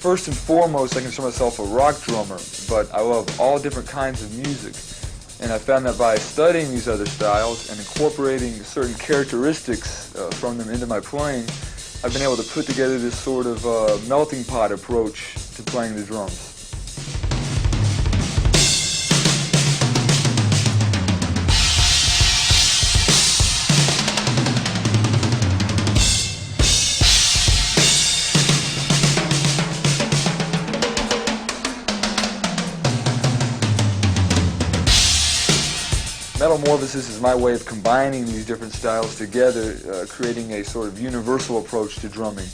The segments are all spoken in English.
first and foremost, I consider myself a rock drummer, but I love all different kinds of music. And I found that by studying these other styles and incorporating certain characteristics from them into my playing, I've been able to put together this sort of melting pot approach to playing the drums. Metalmorphosis is my way of combining these different styles together, creating a sort of universal approach to drumming.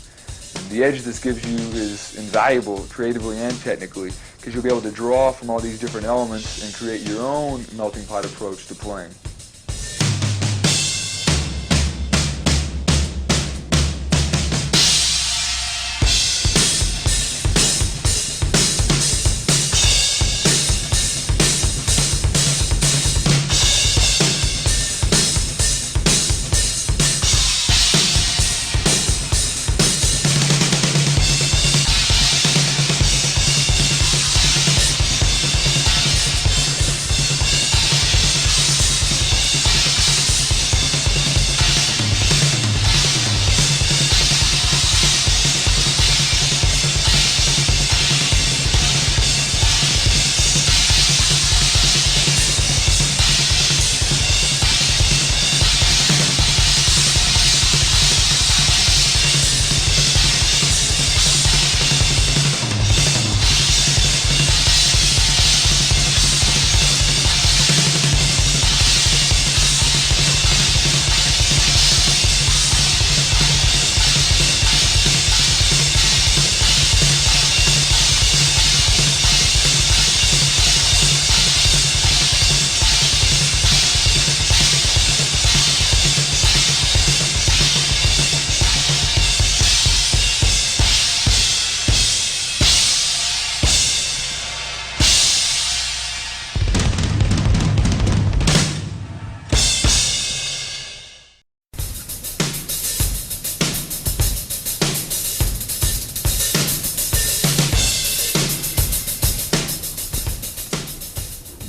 And the edge this gives you is invaluable creatively and technically, because you'll be able to draw from all these different elements and create your own melting pot approach to playing.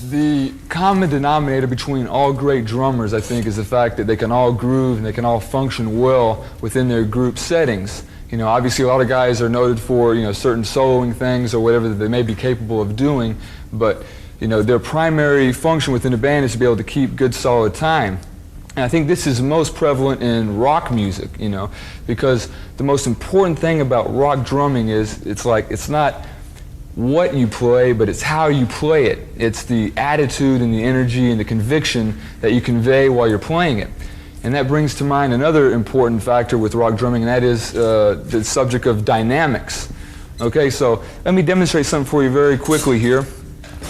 The common denominator between all great drummers, I think, is the fact that they can all groove and they can all function well within their group settings. You know, obviously a lot of guys are noted for, you know, certain soloing things or whatever that they may be capable of doing, but, you know, their primary function within a band is to be able to keep good solid time. And I think this is most prevalent in rock music, you know, because the most important thing about rock drumming is it's not what you play, but it's how you play it. It's the attitude and the energy and the conviction that you convey while you're playing it. And that brings to mind another important factor with rock drumming, and that is the subject of dynamics. Okay, so let me demonstrate something for you very quickly here.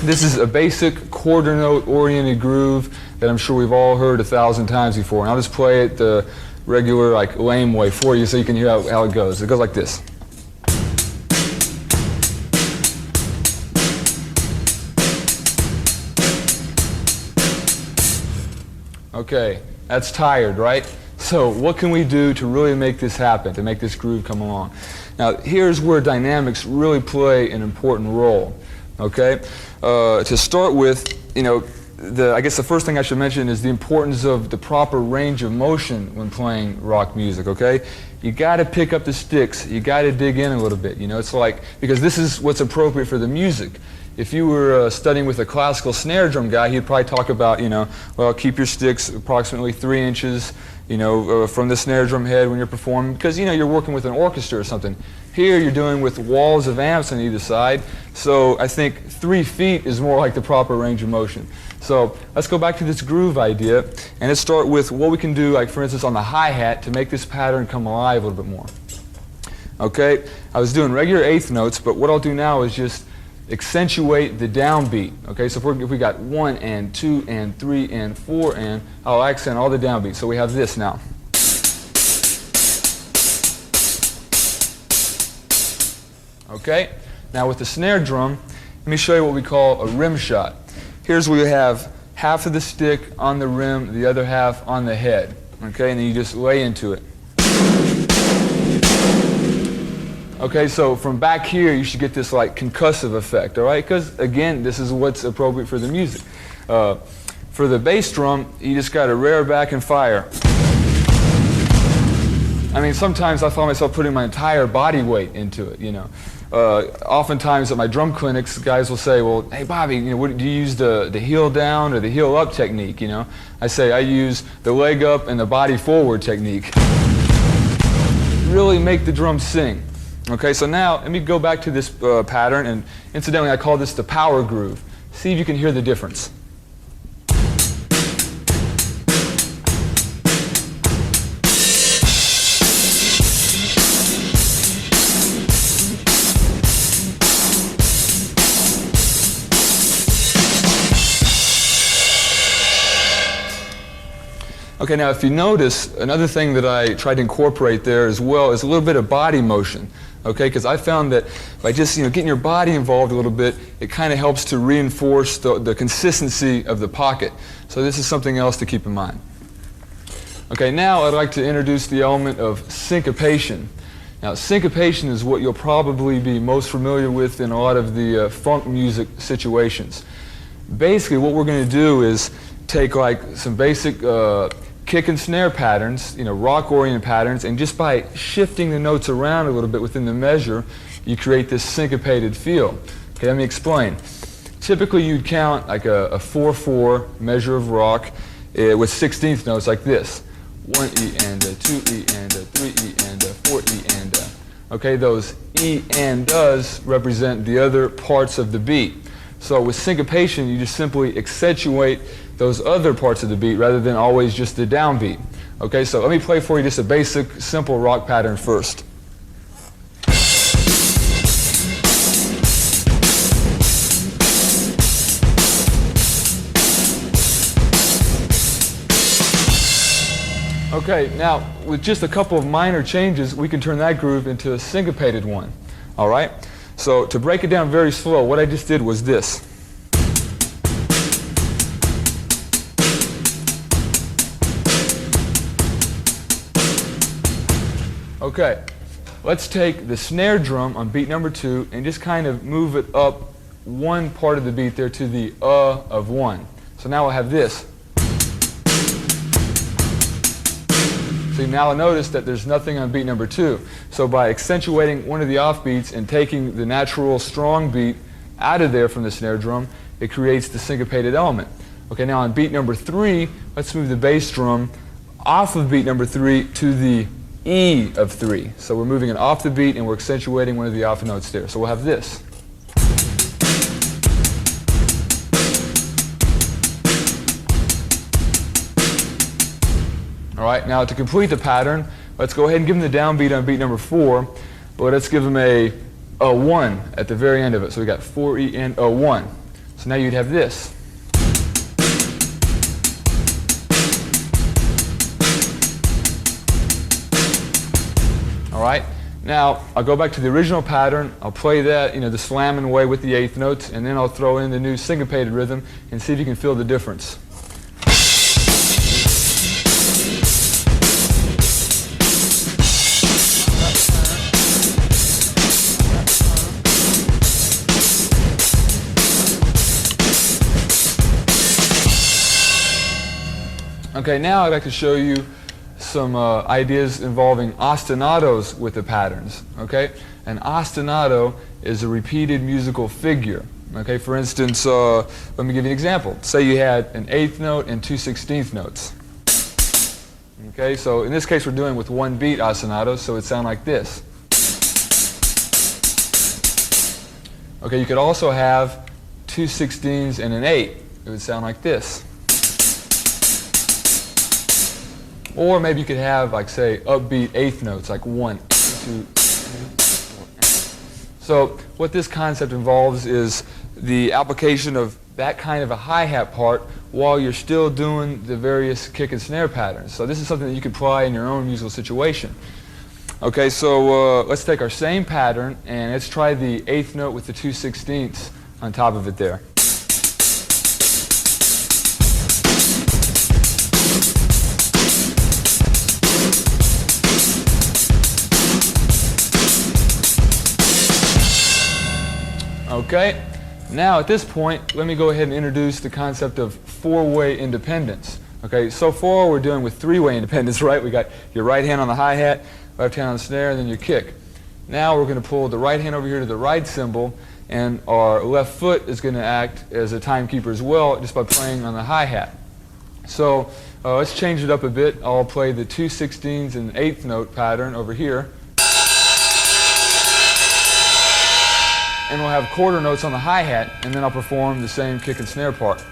This is a basic quarter note oriented groove that I'm sure we've all heard 1,000 times before. And I'll just play it the regular, like, lame way for you so you can hear how it goes. It goes like this. Okay, that's tired, right? So what can we do to really make this happen, to make this groove come along? Now, here's where dynamics really play an important role, okay? To start with, you know, I guess the first thing I should mention is the importance of the proper range of motion when playing rock music, okay? You got to pick up the sticks. You got to dig in a little bit, you know? It's like, because this is what's appropriate for the music. If you were studying with a classical snare drum guy, he'd probably talk about, you know, well, keep your sticks approximately 3 inches, you know, from the snare drum head when you're performing, because, you know, you're working with an orchestra or something. Here you're doing with walls of amps on either side, so I think 3 feet is more like the proper range of motion. So let's go back to this groove idea, and let's start with what we can do, like for instance on the hi-hat, to make this pattern come alive a little bit more. Okay, I was doing regular eighth notes, but what I'll do now is just accentuate the downbeat. Okay, so if we got 1 and 2 and 3 and 4 and, I'll accent all the downbeats. So we have this now. Okay, now with the snare drum, let me show you what we call a rim shot. Here's where you have half of the stick on the rim, the other half on the head. Okay, and then you just lay into it. Okay, so from back here, you should get this like concussive effect, all right? Because again, this is what's appropriate for the music. For the bass drum, you just got to rear back and fire. I mean, sometimes I find myself putting my entire body weight into it, you know. Oftentimes at my drum clinics, guys will say, well, hey Bobby, you know, what, do you use the heel down or the heel up technique, you know? I say I use the leg up and the body forward technique. Really make the drum sing. Okay, so now let me go back to this pattern, and incidentally I call this the power groove. See if you can hear the difference. Okay, now if you notice, another thing that I tried to incorporate there as well is a little bit of body motion. Okay, because I found that by just getting your body involved a little bit, it kind of helps to reinforce the consistency of the pocket. So this is something else to keep in mind. Okay, now I'd like to introduce the element of syncopation. Now, syncopation is what you'll probably be most familiar with in a lot of the funk music situations. Basically, what we're going to do is take like some basic kick and snare patterns, rock-oriented patterns, and just by shifting the notes around a little bit within the measure, you create this syncopated feel. Okay, let me explain. Typically, you'd count like a 4/4 measure of rock with 16th notes like this: 1 E and a 2 E and a 3 E and a 4 E and a. Okay, those E and does represent the other parts of the beat. So with syncopation, you just simply accentuate those other parts of the beat rather than always just the downbeat. Okay, so let me play for you just a basic, simple rock pattern first. Okay, now with just a couple of minor changes, we can turn that groove into a syncopated one. All right? So to break it down very slow, what I just did was this. Okay, let's take the snare drum on beat number 2 and just kind of move it up one part of the beat there to the of 1. So now we'll have this. So now I'll notice that there's nothing on beat number 2. So by accentuating one of the offbeats and taking the natural strong beat out of there from the snare drum, it creates the syncopated element. Okay, now on beat number 3, let's move the bass drum off of beat number 3 to the E of 3. So we're moving it off the beat and we're accentuating one of the off notes there. So we'll have this. All right, now to complete the pattern, let's go ahead and give them the downbeat on beat number 4, but let's give them a 1 at the very end of it. So we got 4 E and a 1. So now you'd have this. All right, now I'll go back to the original pattern. I'll play that, the slamming way with the 8th notes, and then I'll throw in the new syncopated rhythm and see if you can feel the difference. Okay, now I'd like to show you some ideas involving ostinatos with the patterns. Okay, an ostinato is a repeated musical figure. Okay, for instance, let me give you an example. Say you had an 8th note and 2 16th notes. Okay, so in this case we're doing with 1 beat ostinatos, so it would sound like this. Okay, you could also have 2 16s and an 8. It would sound like this. Or maybe you could have, like, say, upbeat 8th notes, like 1, 2, 3, 4. So what this concept involves is the application of that kind of a hi-hat part while you're still doing the various kick and snare patterns. So this is something that you can apply in your own musical situation. Okay, so let's take our same pattern and let's try the 8th note with the 2 16ths on top of it there. Okay? Now at this point, let me go ahead and introduce the concept of four-way independence. Okay, so far we're dealing with three-way independence, right? We got your right hand on the hi-hat, left hand on the snare, and then your kick. Now we're going to pull the right hand over here to the right cymbal, and our left foot is going to act as a timekeeper as well, just by playing on the hi-hat. So let's change it up a bit. I'll play the 2/16 and 1/8 note pattern over here. And we'll have quarter notes on the hi-hat, and then I'll perform the same kick and snare part.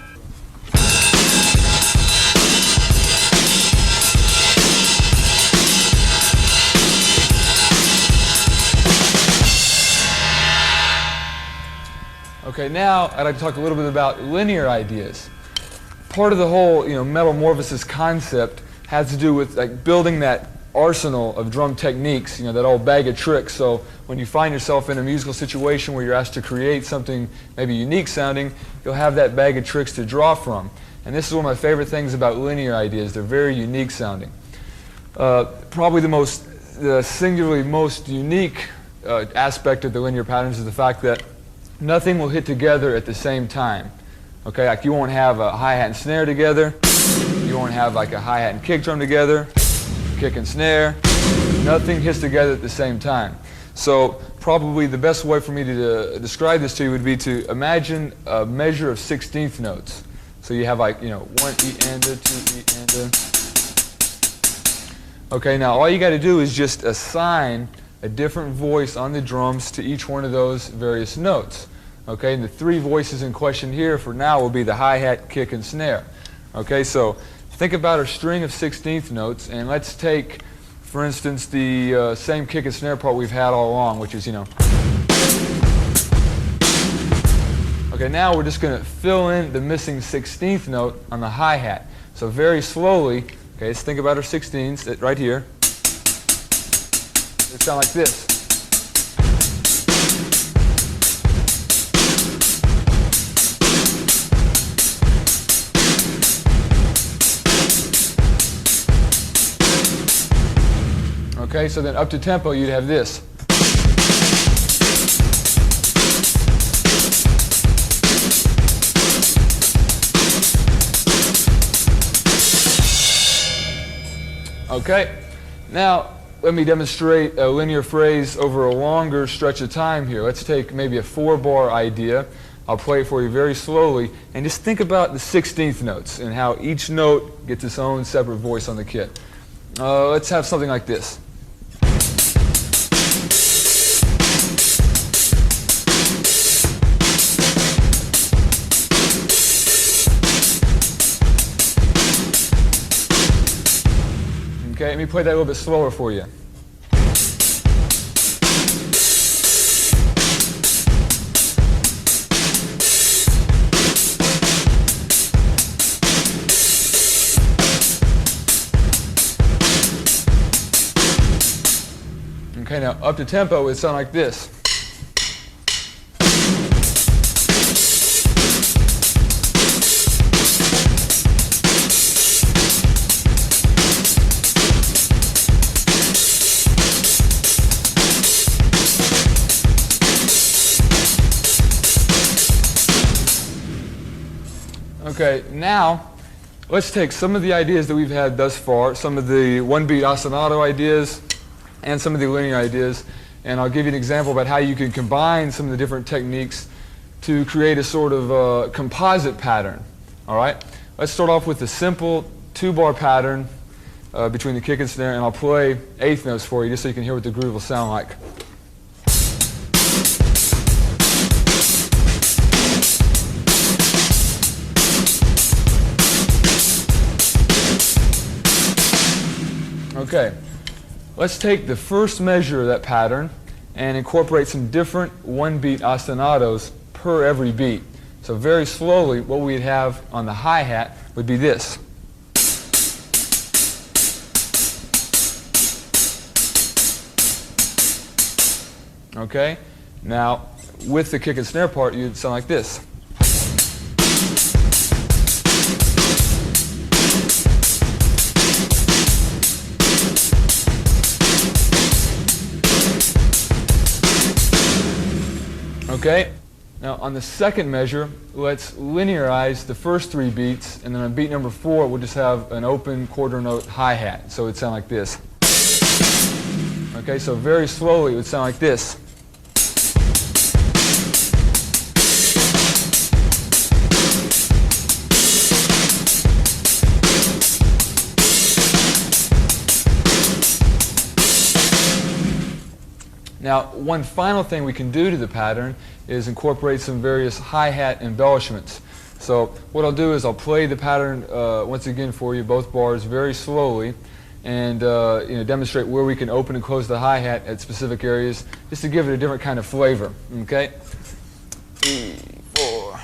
Okay, now I'd like to talk a little bit about linear ideas. Part of the whole, metamorphosis concept has to do with like building that arsenal of drum techniques, that old bag of tricks. So when you find yourself in a musical situation where you're asked to create something maybe unique sounding, you'll have that bag of tricks to draw from. And this is one of my favorite things about linear ideas. They're very unique sounding. Probably the singularly most unique aspect of the linear patterns is the fact that nothing will hit together at the same time. Okay, like you won't have a hi-hat and snare together. You won't have like a hi-hat and kick drum together. Kick and snare. Nothing hits together at the same time. So probably the best way for me to describe this to you would be to imagine a measure of 16th notes. So you have like, 1 E and a, 2 E and a. Okay, now all you got to do is just assign a different voice on the drums to each one of those various notes. Okay, and the three voices in question here for now will be the hi-hat, kick, and snare. Okay, so think about a string of 16th notes, and let's take, for instance, the same kick and snare part we've had all along, which is, Okay, now we're just going to fill in the missing 16th note on the hi-hat. So very slowly, okay, let's think about our 16ths right here. They sound like this. Okay, so then up to tempo you'd have this. Okay, now let me demonstrate a linear phrase over a longer stretch of time here. Let's take maybe a 4-bar idea. I'll play it for you very slowly, and just think about the 16th notes and how each note gets its own separate voice on the kit. Let's have something like this. Okay, let me play that a little bit slower for you. Okay, now up to tempo it would sound like this. Okay, now let's take some of the ideas that we've had thus far, some of the one-beat ostinato ideas and some of the linear ideas, and I'll give you an example about how you can combine some of the different techniques to create a sort of composite pattern. All right, let's start off with a simple 2-bar pattern between the kick and snare, and I'll play 8th notes for you just so you can hear what the groove will sound like. Okay, let's take the first measure of that pattern and incorporate some different one-beat ostinatos per every beat. So very slowly, what we'd have on the hi-hat would be this. Okay, now with the kick and snare part, you'd sound like this. Okay, Now on the second measure, let's linearize the first 3 beats, and then on beat number 4 we'll just have an open quarter note hi-hat. So it would sound like this. Okay, so very slowly it would sound like this. Now, one final thing we can do to the pattern is incorporate some various hi-hat embellishments. So what I'll do is I'll play the pattern once again for you, both bars, very slowly, and demonstrate where we can open and close the hi-hat at specific areas, just to give it a different kind of flavor. Okay? 3, 4.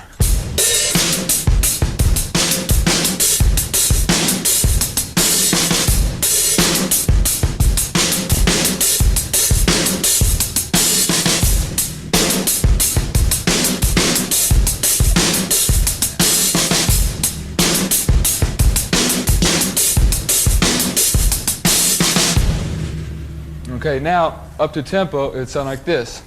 Okay, now up to tempo, it would sound like this.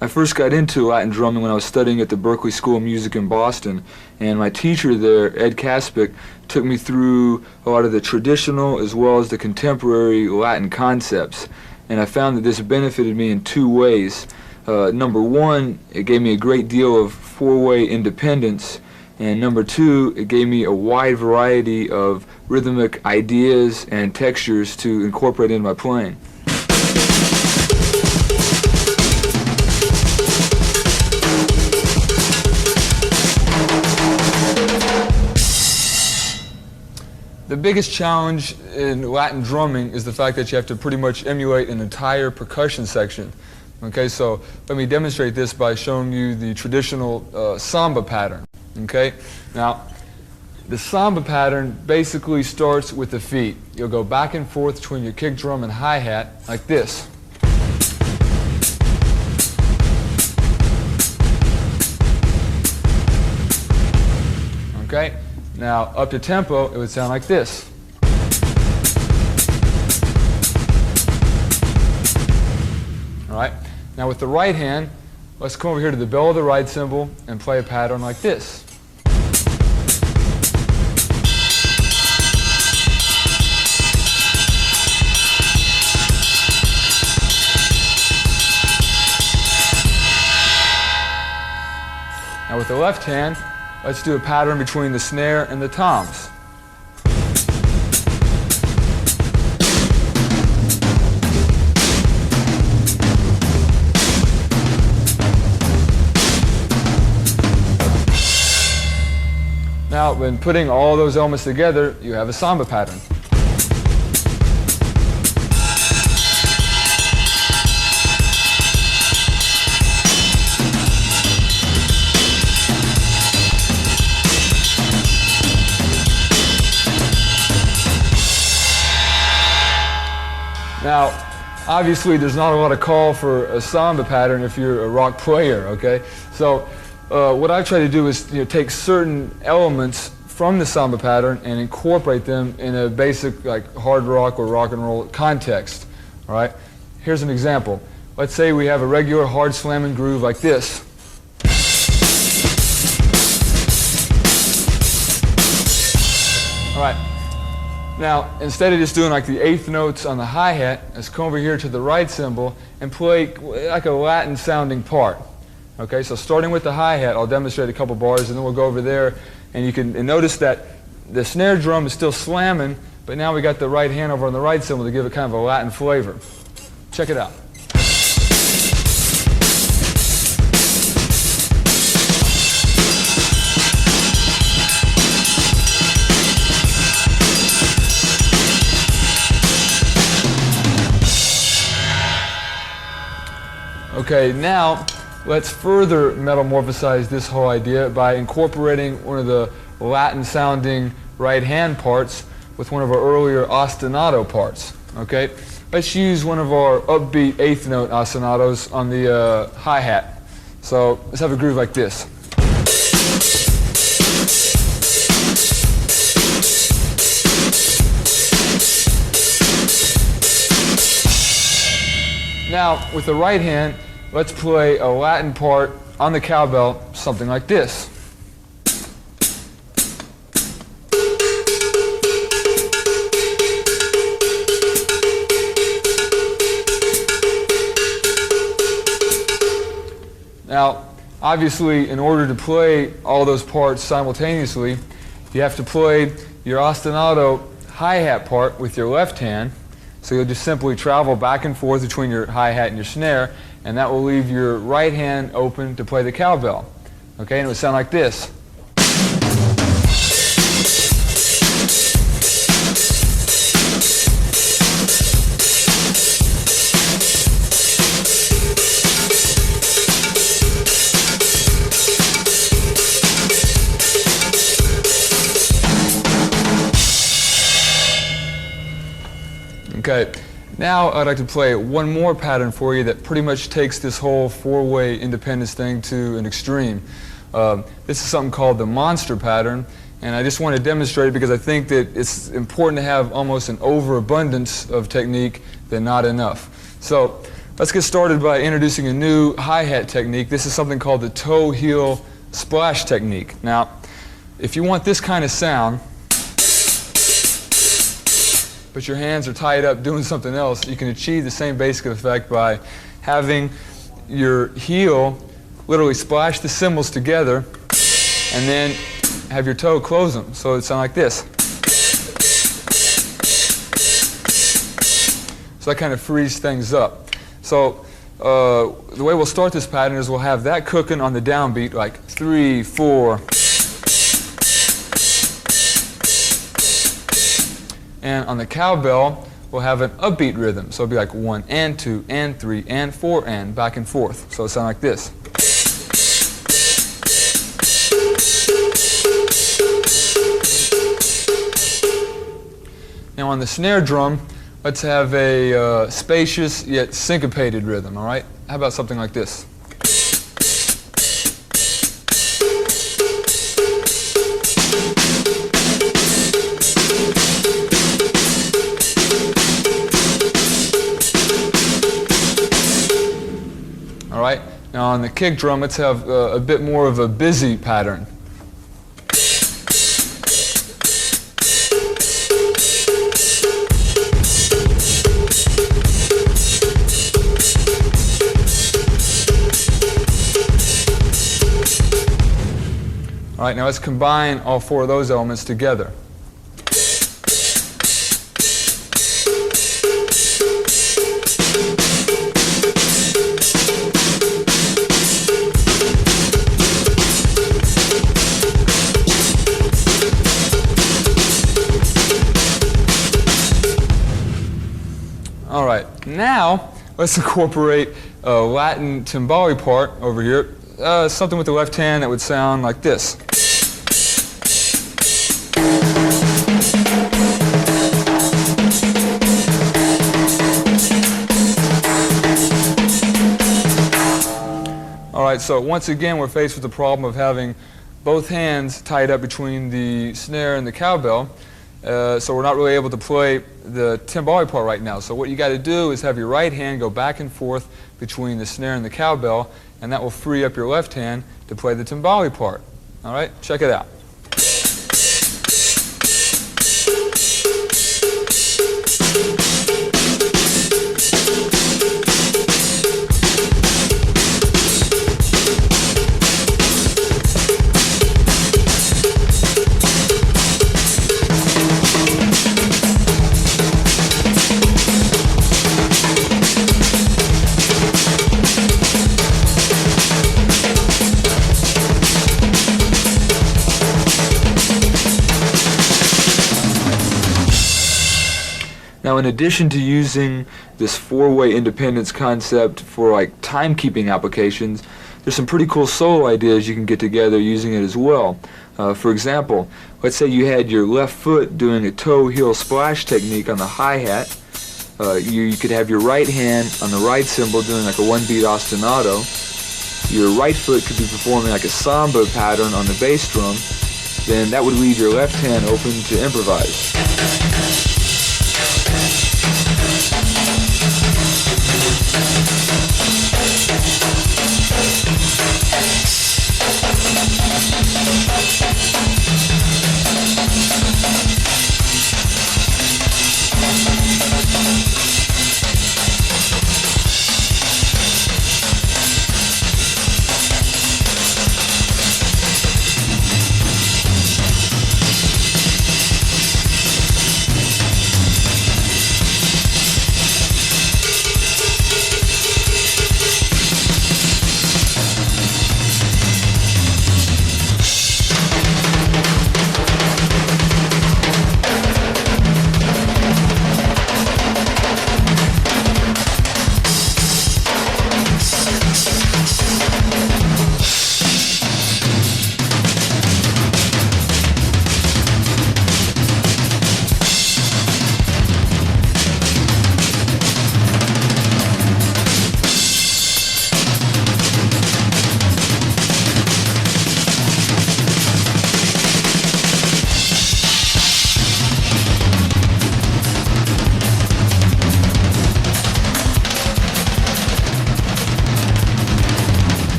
I first got into Latin drumming when I was studying at the Berklee School of Music in Boston, and my teacher there, Ed Kaspick, took me through a lot of the traditional as well as the contemporary Latin concepts, and I found that this benefited me in 2 ways. Number 1, it gave me a great deal of 4-way independence, and number 2, it gave me a wide variety of rhythmic ideas and textures to incorporate into my playing. The biggest challenge in Latin drumming is the fact that you have to pretty much emulate an entire percussion section. Okay, so let me demonstrate this by showing you the traditional samba pattern. Okay, now the samba pattern basically starts with the feet. You'll go back and forth between your kick drum and hi-hat like this. Okay. Now, up to tempo, it would sound like this. All right. Now, with the right hand, let's come over here to the bell of the right cymbal and play a pattern like this. Now, with the left hand, let's do a pattern between the snare and the toms. Now, when putting all those elements together, you have a samba pattern. Now, obviously, there's not a lot of call for a samba pattern if you're a rock player, okay? So what I try to do is take certain elements from the samba pattern and incorporate them in a basic like hard rock or rock and roll context, all right? Here's an example. Let's say we have a regular hard slamming groove like this. All right. Now, instead of just doing like the 8th notes on the hi-hat, let's come over here to the right cymbal and play like a Latin sounding part. Okay, so starting with the hi-hat, I'll demonstrate a couple bars and then we'll go over there, and you can notice that the snare drum is still slamming, but now we got the right hand over on the right cymbal to give it kind of a Latin flavor. Check it out. Okay, now let's further metamorphosize this whole idea by incorporating one of the Latin-sounding right-hand parts with one of our earlier ostinato parts. Okay, let's use one of our upbeat eighth note ostinatos on the hi-hat. So let's have a groove like this. Now, with the right hand, let's play a Latin part on the cowbell, something like this. Now, obviously, in order to play all those parts simultaneously, you have to play your ostinato hi-hat part with your left hand. So you'll just simply travel back and forth between your hi-hat and your snare, and that will leave your right hand open to play the cowbell. Okay, and it would sound like this. Okay, now I'd like to play one more pattern for you that pretty much takes this whole four-way independence thing to an extreme. This is something called the monster pattern, and I just want to demonstrate it because I think that it's important to have almost an overabundance of technique than not enough. So let's get started by introducing a new hi-hat technique. This is something called the toe-heel splash technique. Now, if you want this kind of sound, but your hands are tied up doing something else, you can achieve the same basic effect by having your heel literally splash the cymbals together and then have your toe close them. So it sounds like this. So that kind of frees things up. So the way we'll start this pattern is we'll have that cooking on the downbeat, like 3, 4. And on the cowbell, we'll have an upbeat rhythm. So it'll be like 1 and 2 and 3 and 4 and back and forth. So it'll sound like this. Now on the snare drum, let's have a spacious yet syncopated rhythm, all right? How about something like this? All right, now on the kick drum, let's have a bit more of a busy pattern. All right, now let's combine all four of those elements together. All right, now let's incorporate a Latin timbale part over here, something with the left hand that would sound like this. All right, so once again we're faced with the problem of having both hands tied up between the snare and the cowbell. So we're not really able to play the timbale part right now. So what you got to do is have your right hand go back and forth between the snare and the cowbell, and that will free up your left hand to play the timbale part. All right, check it out. Now, in addition to using this four-way independence concept for like timekeeping applications, there's some pretty cool solo ideas you can get together using it as well. For example, let's say you had your left foot doing a toe-heel splash technique on the hi-hat, You could have your right hand on the right cymbal doing like a 1-beat ostinato. Your right foot could be performing like a samba pattern on the bass drum. Then that would leave your left hand open to improvise.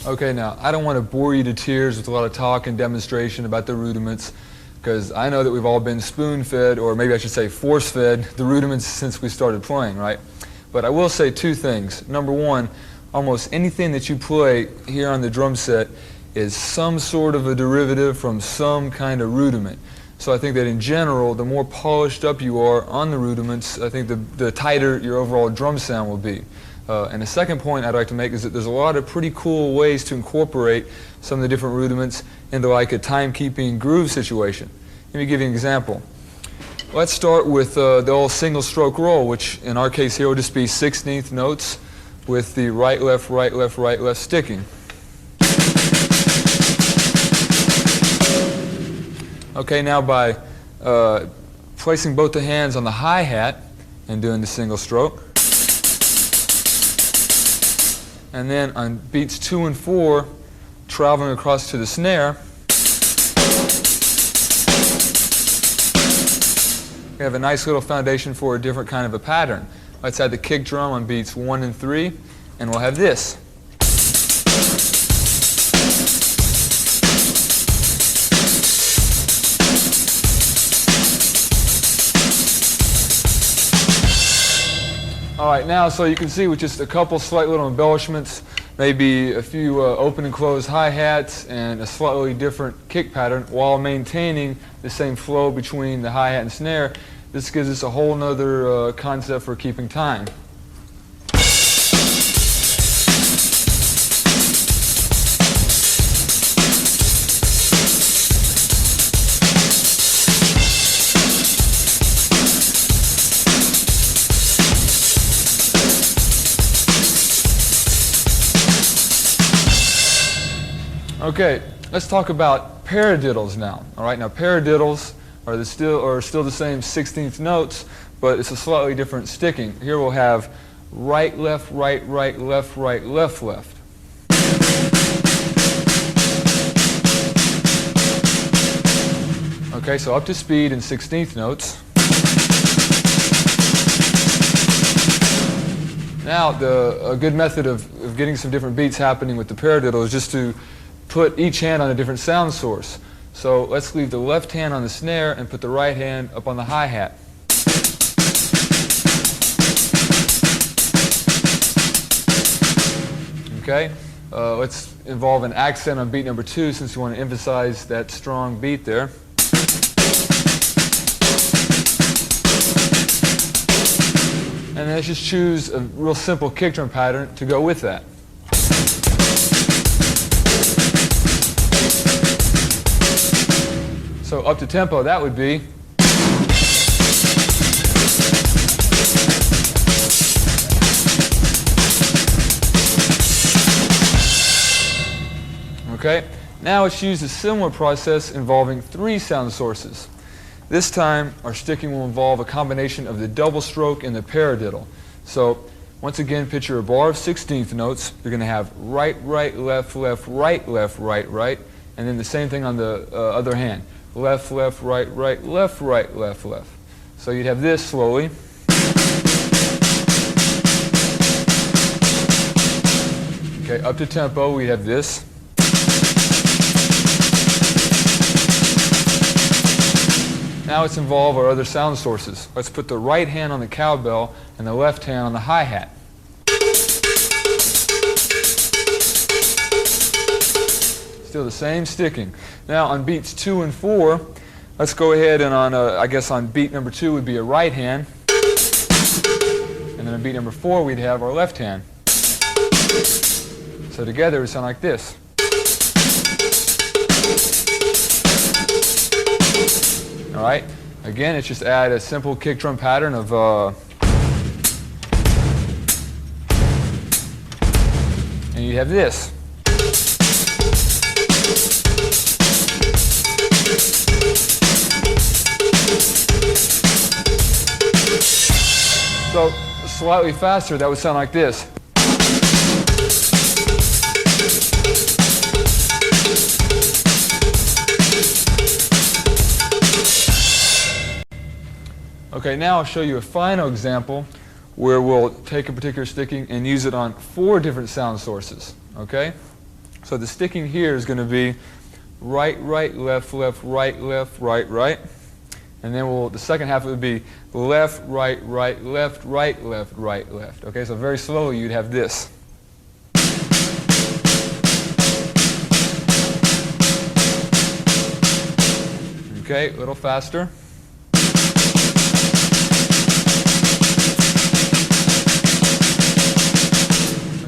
Okay, now, I don't want to bore you to tears with a lot of talk and demonstration about the rudiments, because I know that we've all been spoon-fed, or maybe I should say force-fed, the rudiments since we started playing, right? But I will say two things. Number one, almost anything that you play here on the drum set is some sort of a derivative from some kind of rudiment. So I think that in general, the more polished up you are on the rudiments, I think the tighter your overall drum sound will be. And the second point I'd like to make is that there's a lot of pretty cool ways to incorporate some of the different rudiments into like a timekeeping groove situation. Let me give you an example. Let's start with the old single stroke roll, which in our case here will just be 16th notes with the right, left, right, left, right, left sticking. Okay, now by placing both the hands on the hi-hat and doing the single stroke, and then on beats 2 and 4, traveling across to the snare, we have a nice little foundation for a different kind of a pattern. Let's add the kick drum on beats 1 and 3, and we'll have this. All right, now, so you can see with just a couple slight little embellishments, maybe a few open and closed hi-hats and a slightly different kick pattern while maintaining the same flow between the hi-hat and snare, this gives us a whole nother concept for keeping time. Okay, let's talk about paradiddles now. All right, now paradiddles are still the same 16th notes, but it's a slightly different sticking. Here we'll have right, left, right, right, left, right, left, left. Okay, so up to speed in 16th notes. Now, a good method of getting some different beats happening with the paradiddle is just to put each hand on a different sound source. So let's leave the left hand on the snare and put the right hand up on the hi-hat. Okay, let's involve an accent on beat number 2 since we want to emphasize that strong beat there. And then let's just choose a real simple kick drum pattern to go with that. So up to tempo, that would be. Okay, now let's use a similar process involving 3 sound sources. This time, our sticking will involve a combination of the double stroke and the paradiddle. So, once again, picture a bar of 16th notes. You're going to have right, right, left, left, right, left, right, right, and then the same thing on the other hand. Left, left, right, right, left, right, left, left. So you'd have this slowly. Okay, up to tempo, we have this. Now let's involve our other sound sources. Let's put the right hand on the cowbell and the left hand on the hi-hat. Still the same sticking. Now on beats 2 and 4, let's go ahead and I guess on beat number 2 would be a right hand. And then on beat number 4 we'd have our left hand. So together it would sound like this. All right. Again, it's just add a simple kick drum pattern of and you have this. So slightly faster, that would sound like this. Okay, now I'll show you a final example where we'll take a particular sticking and use it on 4 different sound sources. Okay? So the sticking here is going to be right, right, left, left, right, left, right, right. And then the second half would be left, right, right, left, right, left, right, left. Okay, so very slowly you'd have this. Okay, a little faster.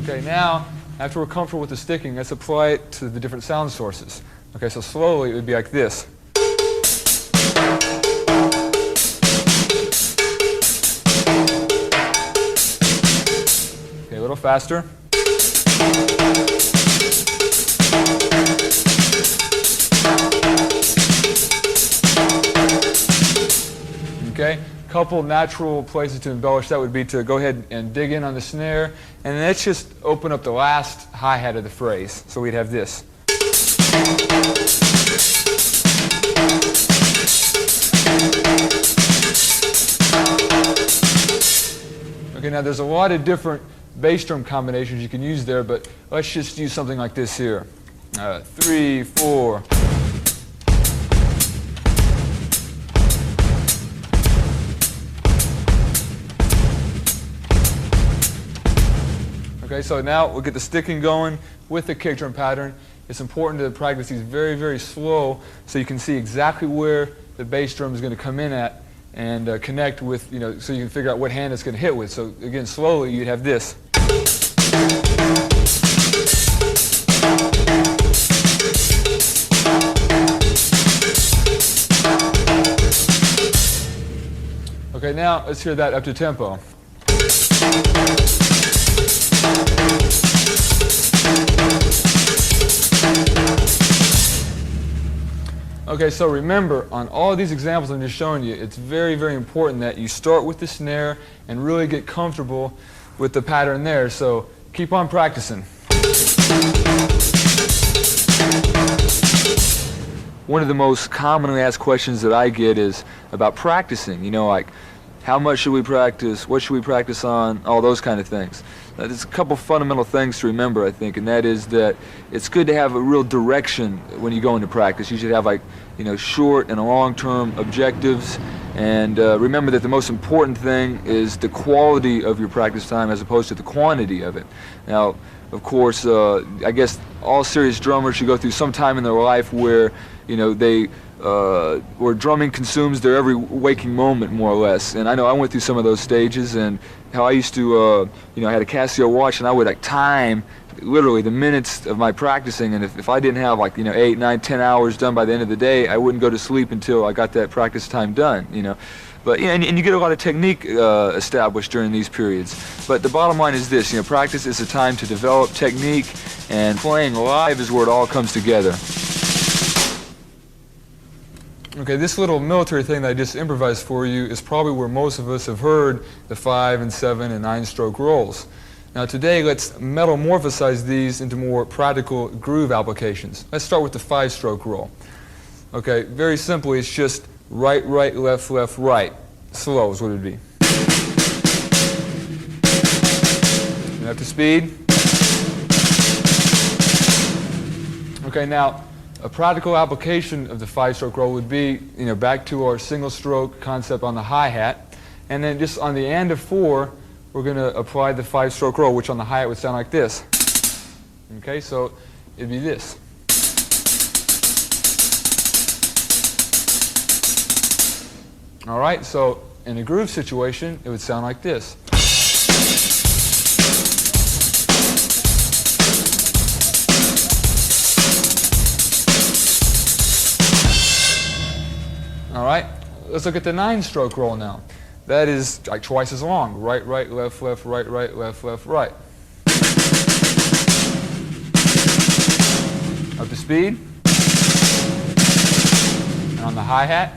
Okay, now, after we're comfortable with the sticking, let's apply it to the different sound sources. Okay, so slowly it would be like this. Okay, a little faster. Okay, a couple natural places to embellish that would be to go ahead and dig in on the snare, and let's just open up the last hi-hat of the phrase. So we'd have this. Okay, now there's a lot of different bass drum combinations you can use there, but let's just use something like this here. 3, 4. Okay, so now we'll get the sticking going with the kick drum pattern. It's important to practice these very, very slow so you can see exactly where the bass drum is going to come in at and connect with, so you can figure out what hand it's going to hit with. So again, slowly you'd have this. Okay, now let's hear that up to tempo. Okay, so remember, on all of these examples I'm just showing you, it's very, very important that you start with the snare and really get comfortable with the pattern there. So keep on practicing. One of the most commonly asked questions that I get is about practicing. Like, how much should we practice? What should we practice on? All those kind of things. There's a couple fundamental things to remember, I think, and that is that it's good to have a real direction when you go into practice. You should have short and long-term objectives, and remember that the most important thing is the quality of your practice time as opposed to the quantity of it. Now, of course, I guess all serious drummers should go through some time in their life where, you know, where drumming consumes their every waking moment, more or less. And I know I went through some of those stages, and how I used to, you know, I had a Casio watch, and I would like time literally the minutes of my practicing, and if I didn't have like, you know, 8, 9, 10 hours done by the end of the day, I wouldn't go to sleep until I got that practice time done, you know. But yeah, and you get a lot of technique established during these periods. But the bottom line is this, you know, practice is a time to develop technique, and playing live is where it all comes together. Okay, this little military thing that I just improvised for you is probably where most of us have heard the 5 and 7 and 9 stroke rolls. Now today, let's metamorphosize these into more practical groove applications. Let's start with the 5 stroke roll. Okay, very simply, it's just right, right, left, left, right. Slow is what it would be. And up to speed. Okay, now a practical application of the 5 stroke roll would be, you know, back to our single stroke concept on the hi-hat, and then just on the end of 4, we're going to apply the 5 stroke roll, which on the hi-hat would sound like this. Okay, so it'd be this. All right, so in a groove situation, it would sound like this. All right, let's look at the 9 stroke roll now. That is like twice as long. Right, right, left, left, right, right, left, left, right. Up to speed. And on the hi-hat.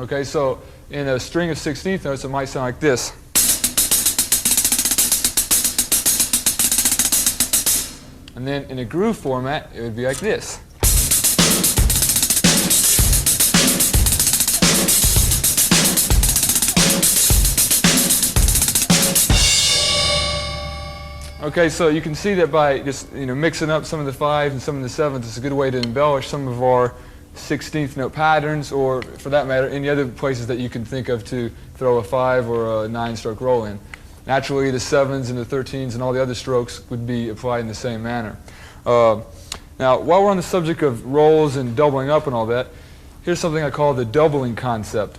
Okay, so in a string of 16th notes, it might sound like this. And then in a groove format, it would be like this. Okay, so you can see that by just, you know, mixing up some of the 5s and some of the 7s, it's a good way to embellish some of our 16th note patterns, or for that matter, any other places that you can think of to throw a 5 or a 9 stroke roll in. Naturally, the 7s and the 13s and all the other strokes would be applied in the same manner. Now, while we're on the subject of rolls and doubling up and all that, here's something I call the doubling concept.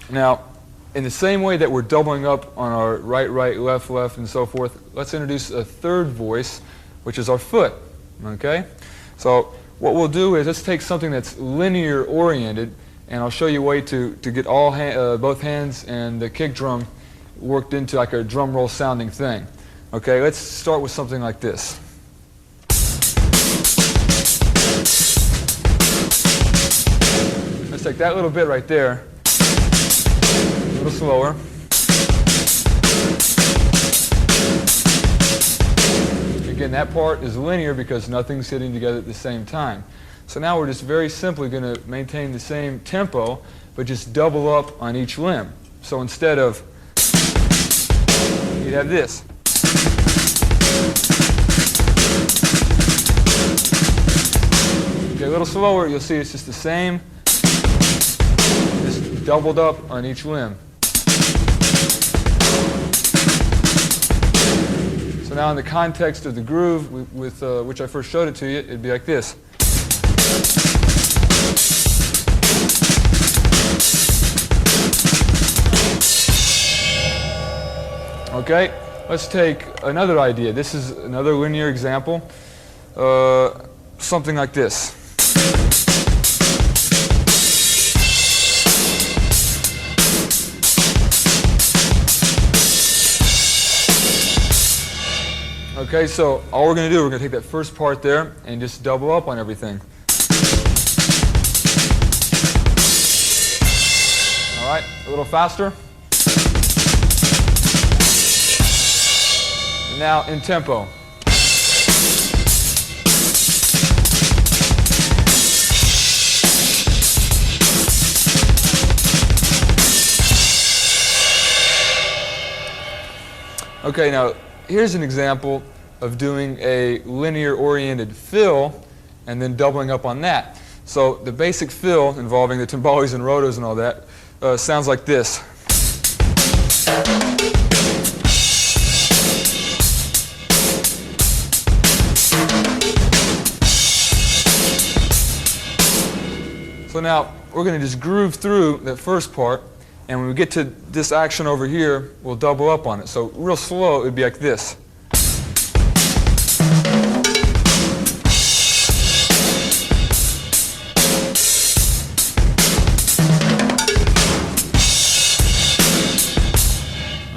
Now, in the same way that we're doubling up on our right, right, left, left, and so forth, let's introduce a third voice, which is our foot. Okay? So what we'll do is let's take something that's linear oriented, and I'll show you a way to get both hands and the kick drum worked into like a drum roll sounding thing. Okay, let's start with something like this. Let's take that little bit right there. A little slower. Again, that part is linear because nothing's hitting together at the same time. So now we're just very simply going to maintain the same tempo, but just double up on each limb. So instead of, you'd have this. Okay, a little slower, you'll see it's just the same, just doubled up on each limb. So now in the context of the groove with which I first showed it to you, it'd be like this. Okay, let's take another idea. This is another linear example. Something like this. Okay, so all we're going to do, we're going to take that first part there and just double up on everything. All right, a little faster. And now in tempo. Okay, now here's an example of doing a linear-oriented fill and then doubling up on that. So the basic fill involving the timbales and rotos and all that sounds like this. So now we're going to just groove through that first part, and when we get to this action over here, we'll double up on it. So real slow, it would be like this.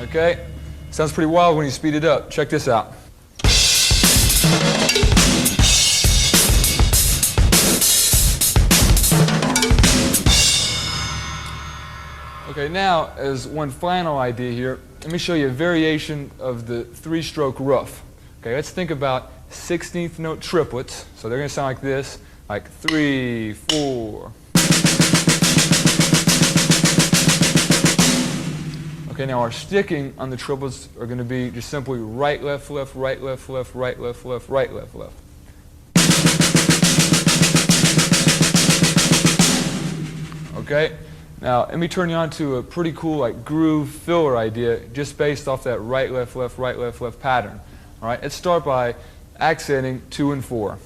Okay? Sounds pretty wild when you speed it up. Check this out. Okay, now, as one final idea here, let me show you a variation of the three-stroke rough. Okay, let's think about 16th note triplets. So they're going to sound like this, like 3, 4. Okay, now our sticking on the triplets are going to be just simply right, left, left, right, left, left, right, left, left, right, left, left. Okay? Now, let me turn you on to a pretty cool like groove filler idea just based off that right, left, left, right, left, left pattern. All right, let's start by accenting 2 and 4.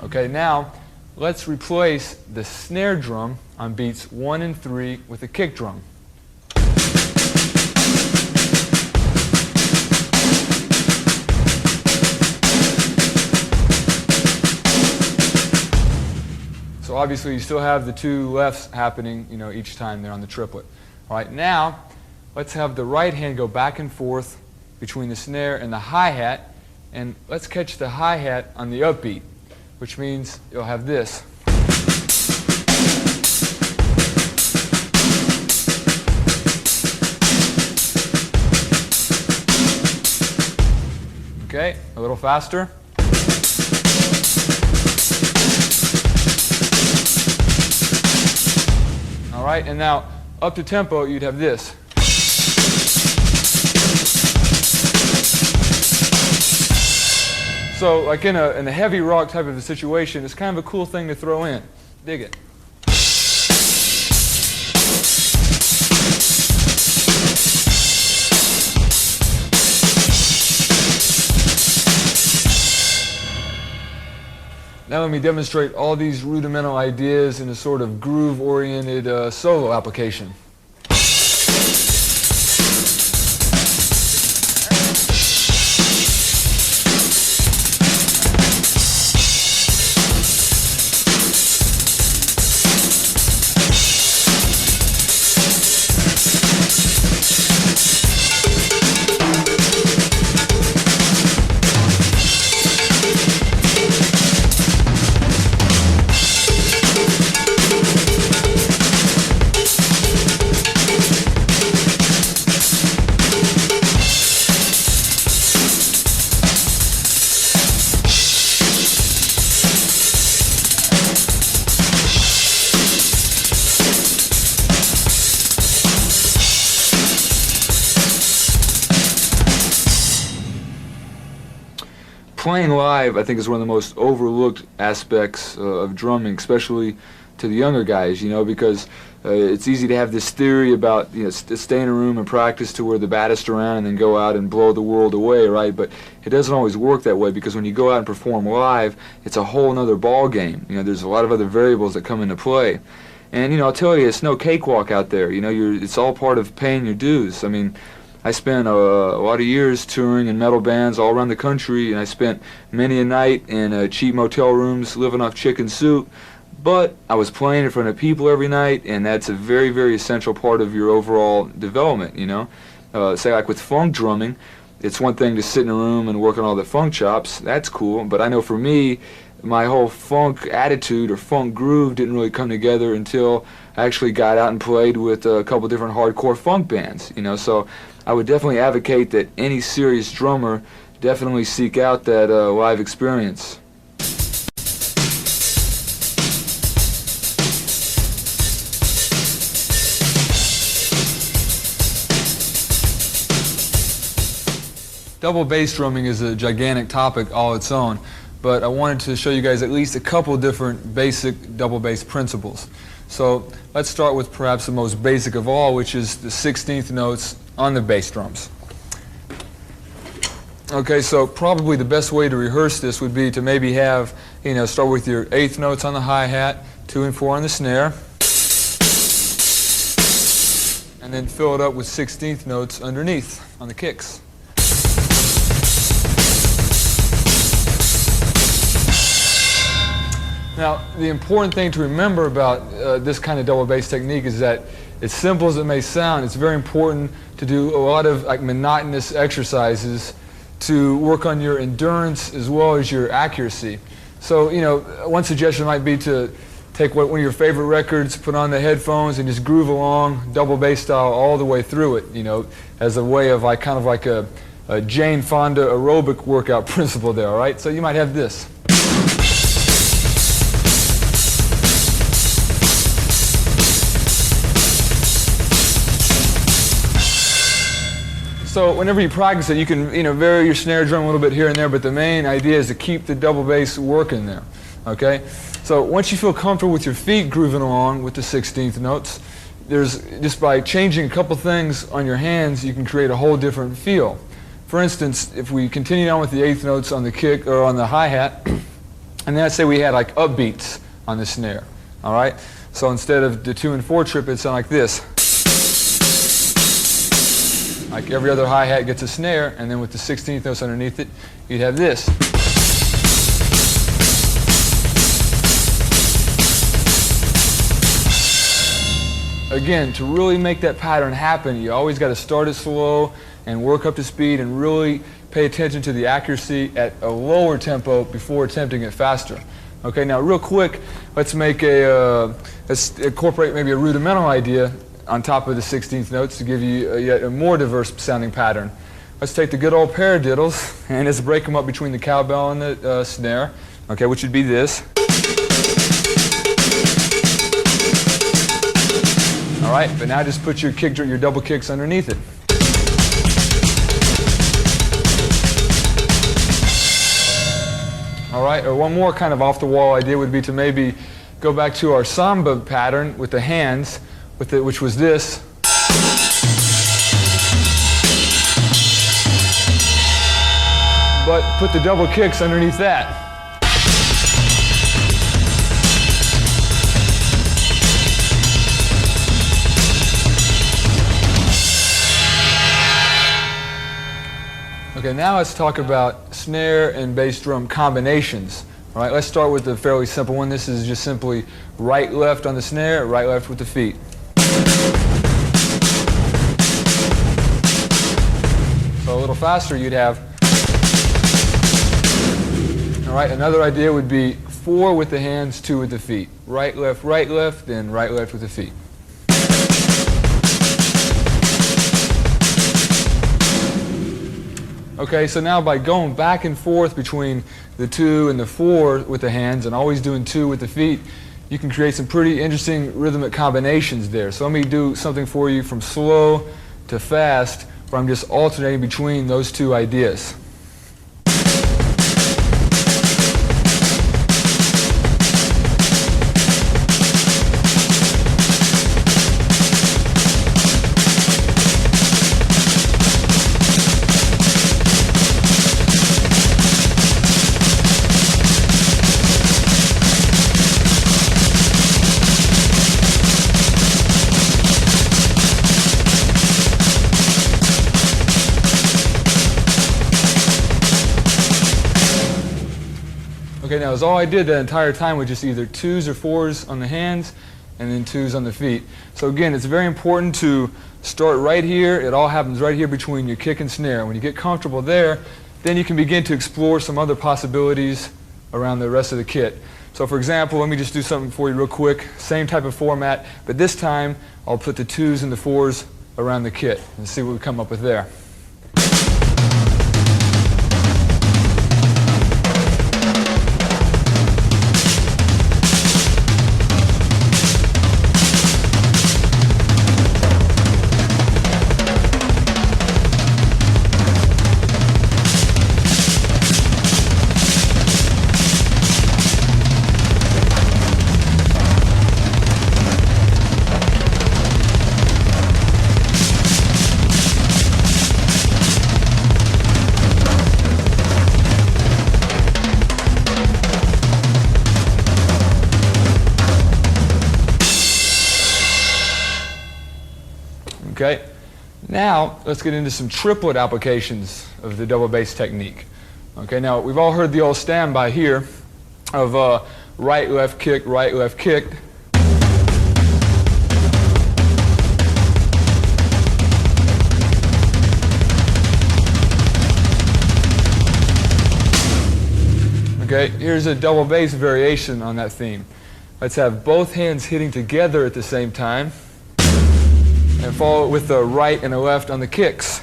Okay, now let's replace the snare drum on beats 1 and 3 with a kick drum. So obviously you still have the two lefts happening, you know, each time they're on the triplet. All right, now let's have the right hand go back and forth between the snare and the hi-hat, and let's catch the hi-hat on the upbeat, which means you'll have this. Okay, a little faster. All right, and now up to tempo, you'd have this. So, like in a heavy rock type of a situation, it's kind of a cool thing to throw in. Dig it. Now let me demonstrate all these rudimental ideas in a sort of groove-oriented solo application. Playing live, I think, is one of the most overlooked aspects of drumming, especially to the younger guys, you know, because it's easy to have this theory about, you know, stay in a room and practice to wear the baddest around and then go out and blow the world away, right? But it doesn't always work that way, because when you go out and perform live, it's a whole other ball game. You know, there's a lot of other variables that come into play. And, you know, I'll tell you, it's no cakewalk out there. You know, it's all part of paying your dues. I mean, I spent a lot of years touring in metal bands all around the country, and I spent many a night in cheap motel rooms living off chicken soup. But I was playing in front of people every night, and that's a very, very essential part of your overall development, you know. Say like with funk drumming, it's one thing to sit in a room and work on all the funk chops. That's cool, but I know for me, my whole funk attitude or funk groove didn't really come together until I actually got out and played with a couple different hardcore funk bands, you know. So I would definitely advocate that any serious drummer definitely seek out that live experience. Double bass drumming is a gigantic topic all its own, but I wanted to show you guys at least a couple different basic double bass principles. So let's start with perhaps the most basic of all, which is the 16th notes on the bass drums. Okay, so probably the best way to rehearse this would be to maybe have, start with your eighth notes on the hi-hat, 2 and 4 on the snare, and then fill it up with 16th notes underneath on the kicks. Now, the important thing to remember about this kind of double bass technique is that, as simple as it may sound, it's very important to do a lot of monotonous exercises to work on your endurance as well as your accuracy. So, one suggestion might be to take one of your favorite records, put on the headphones, and just groove along double bass style all the way through it, as a way of kind of like a Jane Fonda aerobic workout principle there, all right? So you might have this. So whenever you practice it, you can vary your snare drum a little bit here and there, but the main idea is to keep the double bass working there. Okay? So once you feel comfortable with your feet grooving along with the 16th notes, just by changing a couple things on your hands, you can create a whole different feel. For instance, if we continue on with the 8th notes on the kick or on the hi-hat, and then let's say we had like upbeats on the snare. All right? So instead of the 2 and 4 trip, it'd sound like this. Like every other hi-hat gets a snare, and then with the 16th notes underneath it, you'd have this. Again, to really make that pattern happen, you always got to start it slow and work up to speed and really pay attention to the accuracy at a lower tempo before attempting it faster. Okay, now real quick, let's incorporate maybe a rudimental idea on top of the 16th notes to give you yet a more diverse sounding pattern. Let's take the good old paradiddles and let's break them up between the cowbell and the snare, okay, which would be this. All right, but now just put your double kicks underneath it. All right, or one more kind of off-the-wall idea would be to maybe go back to our samba pattern with the hands, which was this. But put the double kicks underneath that. Okay, now let's talk about snare and bass drum combinations. All right, let's start with the fairly simple one. This is just simply right-left on the snare, right-left with the feet. So a little faster, you'd have. All right, another idea would be 4 with the hands, 2 with the feet. Right, left, then right, left with the feet. Okay, so now by going back and forth between the 2 and the 4 with the hands and always doing 2 with the feet, you can create some pretty interesting rhythmic combinations there. So let me do something for you from slow to fast, where I'm just alternating between those two ideas. Okay, now all I did that entire time was just either 2s or 4s on the hands and then 2s on the feet. So again, it's very important to start right here. It all happens right here between your kick and snare. When you get comfortable there, then you can begin to explore some other possibilities around the rest of the kit. So for example, let me just do something for you real quick. Same type of format, but this time I'll put the 2s and the 4s around the kit and see what we come up with there. Now, let's get into some triplet applications of the double bass technique. Okay, now we've all heard the old standby here of right, left, kick, right, left, kick. Okay, here's a double bass variation on that theme. Let's have both hands hitting together at the same time and follow it with the right and the left on the kicks.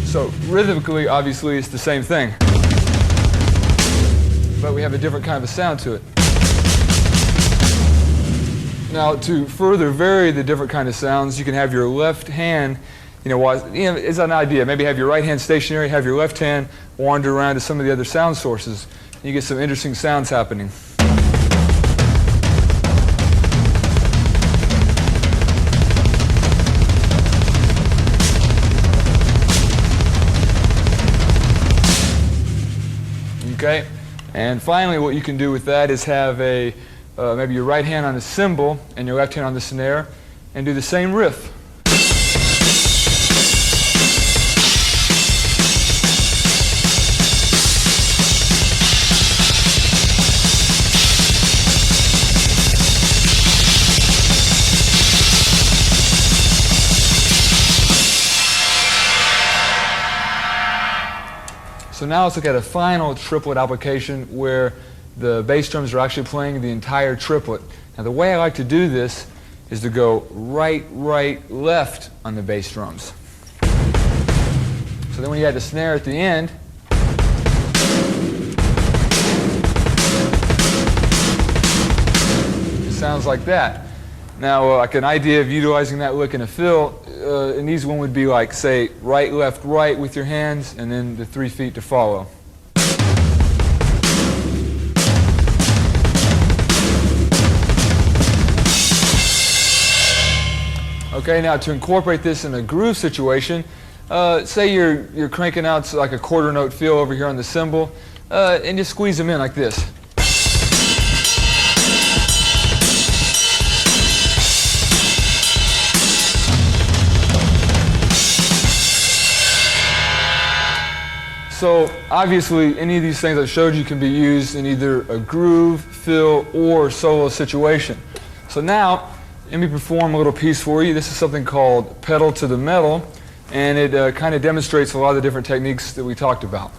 So rhythmically, obviously, it's the same thing, but we have a different kind of a sound to it. Now, to further vary the different kind of sounds, you can have your left hand, it's an idea. Maybe have your right hand stationary, have your left hand wander around to some of the other sound sources. And you get some interesting sounds happening. Okay, and finally what you can do with that is have maybe your right hand on the cymbal and your left hand on the snare and do the same riff. So now let's look at a final triplet application where the bass drums are actually playing the entire triplet. Now the way I like to do this is to go right, right, left on the bass drums. So then when you add the snare at the end, it sounds like that. Now like an idea of utilizing that lick in a fill, an easy one would be like, say, right, left, right with your hands and then the 3 feet to follow. Okay, now to incorporate this in a groove situation, say you're cranking out like a quarter note feel over here on the cymbal, and just squeeze them in like this. So obviously any of these things I showed you can be used in either a groove, fill, or solo situation. So now, let me perform a little piece for you. This is something called Pedal to the Metal, and it kind of demonstrates a lot of the different techniques that we talked about.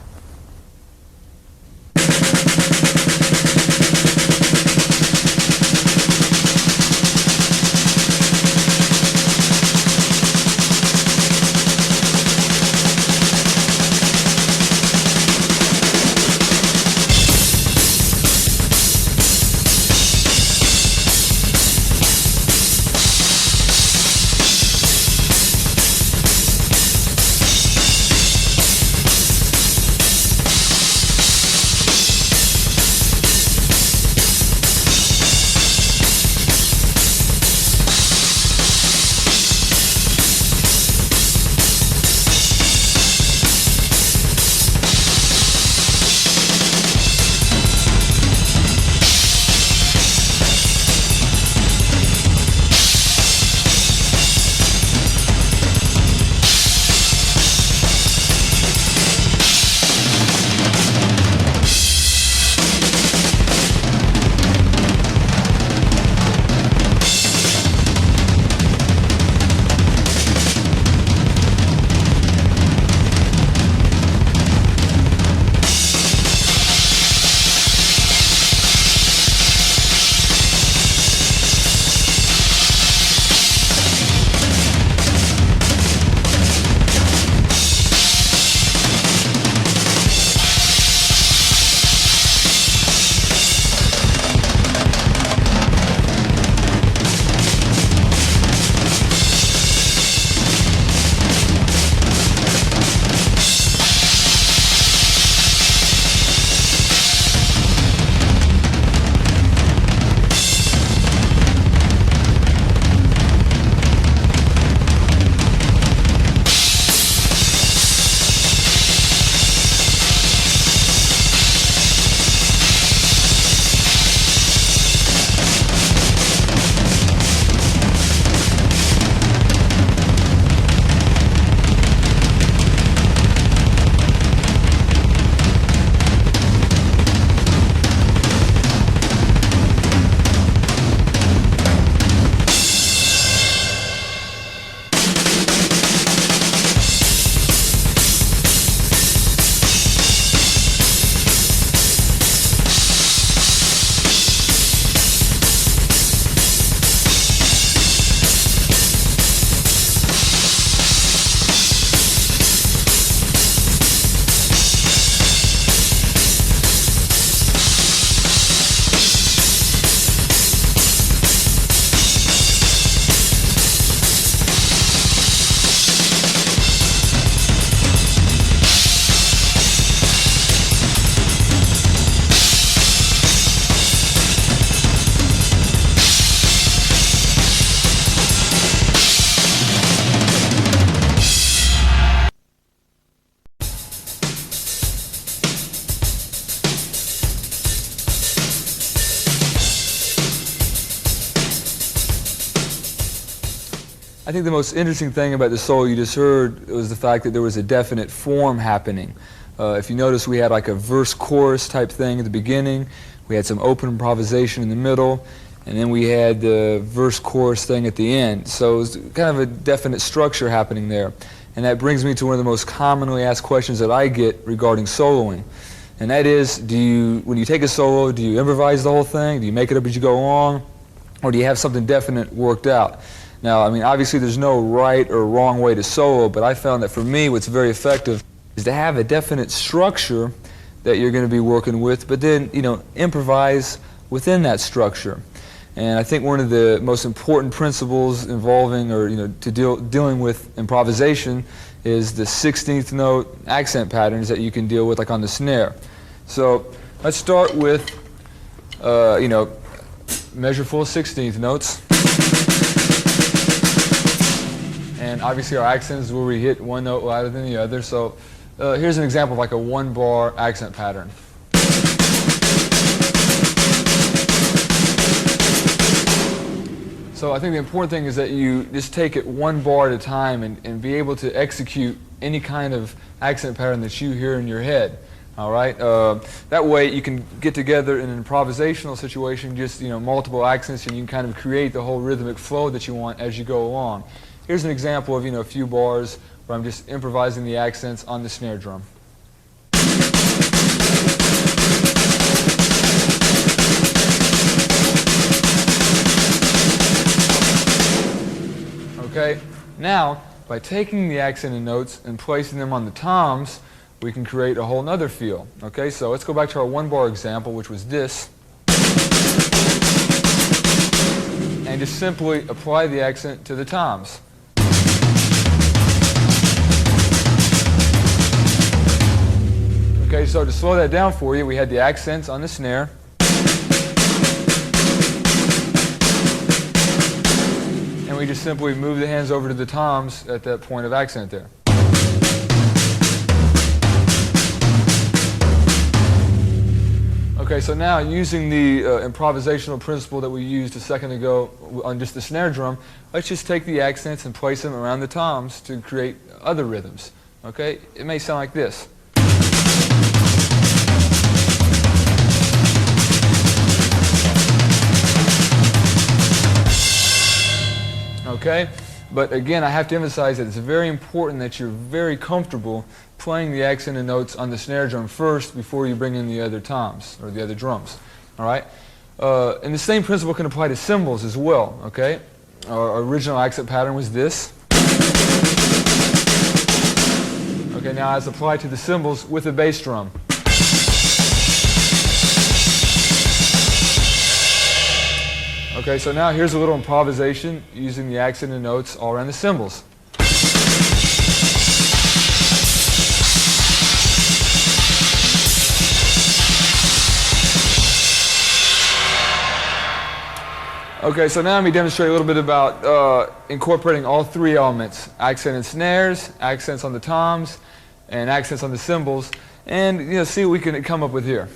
I think the most interesting thing about the solo you just heard was the fact that there was a definite form happening. If you notice, we had like a verse-chorus type thing at the beginning, we had some open improvisation in the middle, and then we had the verse-chorus thing at the end. So it was kind of a definite structure happening there. And that brings me to one of the most commonly asked questions that I get regarding soloing. And that is, when you take a solo, do you improvise the whole thing? Do you make it up as you go along? Or do you have something definite worked out? Now, I mean, obviously there's no right or wrong way to solo, but I found that for me what's very effective is to have a definite structure that you're going to be working with, but then, improvise within that structure. And I think one of the most important principles involving dealing with improvisation is the 16th note accent patterns that you can deal with, like on the snare. So let's start with, measure full 16th notes. And obviously our accent is where we hit one note louder than the other. So here's an example of like a one-bar accent pattern. So I think the important thing is that you just take it one bar at a time and be able to execute any kind of accent pattern that you hear in your head. All right. That way you can get together in an improvisational situation, just multiple accents, and you can kind of create the whole rhythmic flow that you want as you go along. Here's an example of a few bars where I'm just improvising the accents on the snare drum. Okay, now by taking the accented notes and placing them on the toms, we can create a whole nother feel. Okay, so let's go back to our one-bar example, which was this, and just simply apply the accent to the toms. Okay, so to slow that down for you, we had the accents on the snare. And we just simply move the hands over to the toms at that point of accent there. Okay, so now using the improvisational principle that we used a second ago on just the snare drum, let's just take the accents and place them around the toms to create other rhythms. Okay, it may sound like this. Okay, but again, I have to emphasize that it's very important that you're very comfortable playing the accented notes on the snare drum first before you bring in the other toms or the other drums. All right, and the same principle can apply to cymbals as well. Okay, our original accent pattern was this. Okay, now as applied to the cymbals with a bass drum. Okay, so now here's a little improvisation using the accented notes all around the cymbals. Okay, so now let me demonstrate a little bit about incorporating all three elements: accented snares, accents on the toms, and accents on the cymbals, and see what we can come up with here.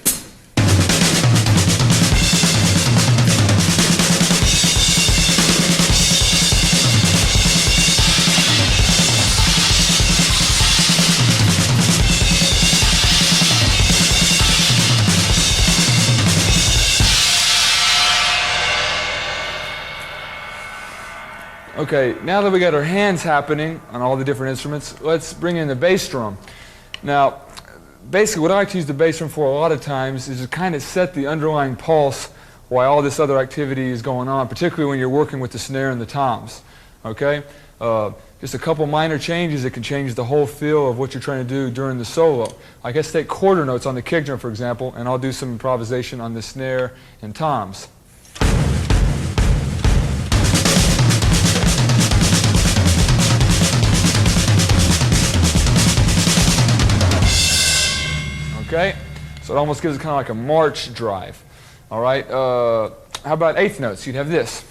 Okay, now that we got our hands happening on all the different instruments, let's bring in the bass drum. Now, basically what I like to use the bass drum for a lot of times is to kind of set the underlying pulse while all this other activity is going on, particularly when you're working with the snare and the toms. Okay? Just a couple minor changes that can change the whole feel of what you're trying to do during the solo. I guess take quarter notes on the kick drum, for example, and I'll do some improvisation on the snare and toms. Okay, so it almost gives it kind of like a march drive. All right, how about eighth notes? You'd have this.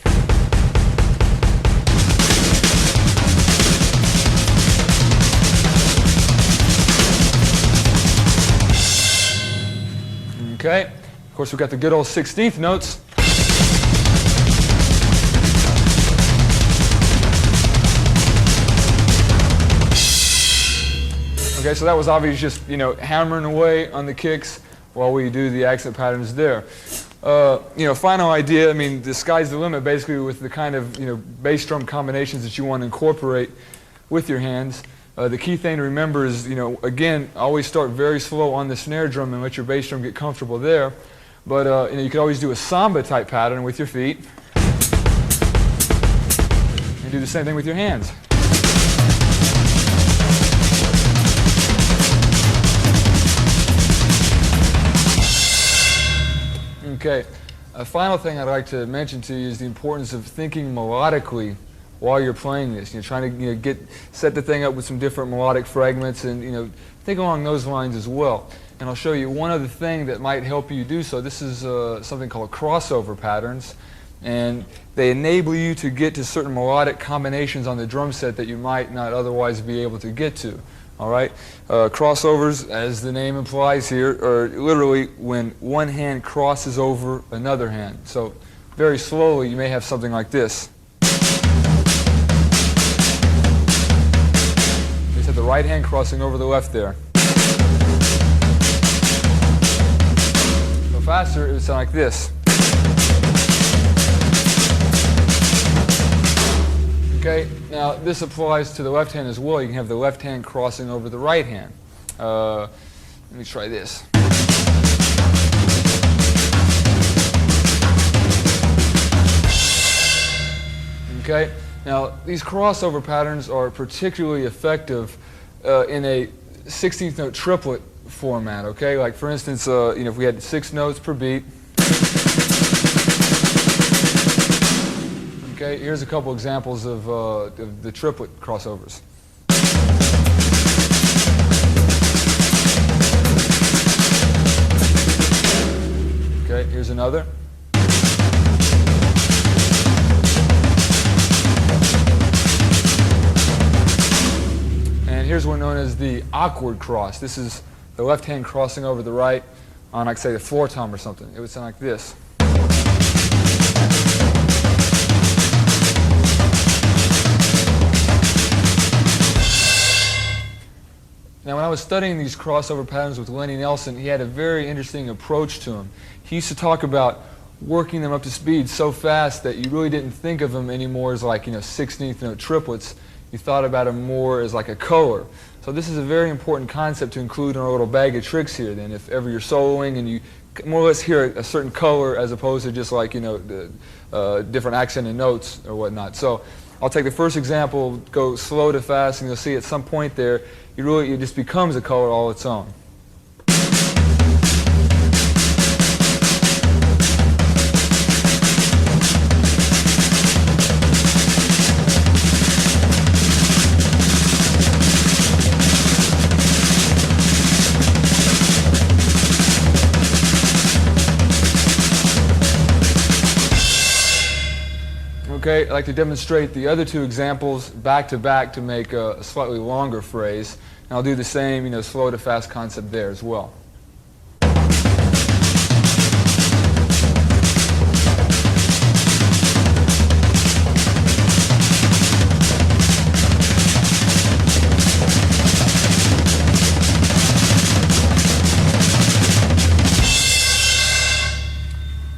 Okay, of course we've got the good old 16th notes. Okay, so that was obviously just, hammering away on the kicks while we do the accent patterns there. Final idea, the sky's the limit basically with the kind of, bass drum combinations that you want to incorporate with your hands. The key thing to remember is, again, always start very slow on the snare drum and let your bass drum get comfortable there. But, you could always do a samba type pattern with your feet. And do the same thing with your hands. Okay, a final thing I'd like to mention to you is the importance of thinking melodically while you're playing this. You're trying to set the thing up with some different melodic fragments and think along those lines as well. And I'll show you one other thing that might help you do so. This is something called crossover patterns, and they enable you to get to certain melodic combinations on the drum set that you might not otherwise be able to get to. All right, crossovers, as the name implies here, are literally when one hand crosses over another hand. So very slowly you may have something like this. You just have the right hand crossing over the left there. So faster it would sound like this. Okay, now this applies to the left hand as well. You can have the left hand crossing over the right hand. Let me try this. Okay, now these crossover patterns are particularly effective in a 16th note triplet format. Okay, like for instance, if we had 6 notes per beat. Okay, here's a couple examples of the triplet crossovers. Okay, here's another. And here's one known as the awkward cross. This is the left hand crossing over the right on, like, say, the floor tom or something. It would sound like this. Now, when I was studying these crossover patterns with Lenny Nelson, he had a very interesting approach to them. He used to talk about working them up to speed so fast that you really didn't think of them anymore as like, 16th note triplets. You thought about them more as like a color. So this is a very important concept to include in our little bag of tricks here then. If ever you're soloing and you more or less hear a certain color as opposed to just like, the different accented notes or whatnot. So I'll take the first example, go slow to fast, and you'll see at some point there, it just becomes a color all its own. Okay, I'd like to demonstrate the other two examples back to back to make a slightly longer phrase. And I'll do the same, slow to fast concept there as well.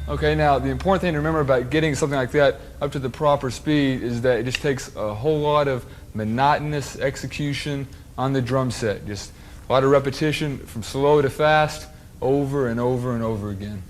Okay, now the important thing to remember about getting something like that up to the proper speed is that it just takes a whole lot of monotonous execution on the drum set. Just a lot of repetition from slow to fast over and over and over again.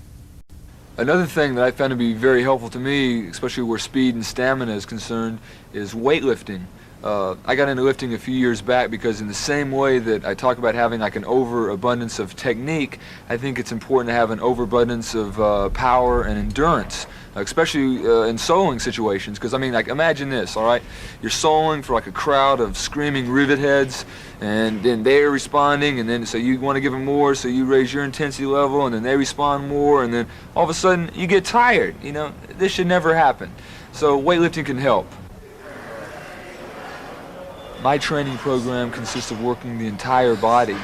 Another thing that I found to be very helpful to me, especially where speed and stamina is concerned, is weightlifting. I got into lifting a few years back because in the same way that I talk about having like an overabundance of technique, I think it's important to have an overabundance of power and endurance, especially in soloing situations. Because like imagine this, all right? You're soloing for like a crowd of screaming rivet heads, and then they're responding, and then so you want to give them more, so you raise your intensity level, and then they respond more, and then all of a sudden you get tired. This should never happen. So weightlifting can help. My training program consists of working the entire body.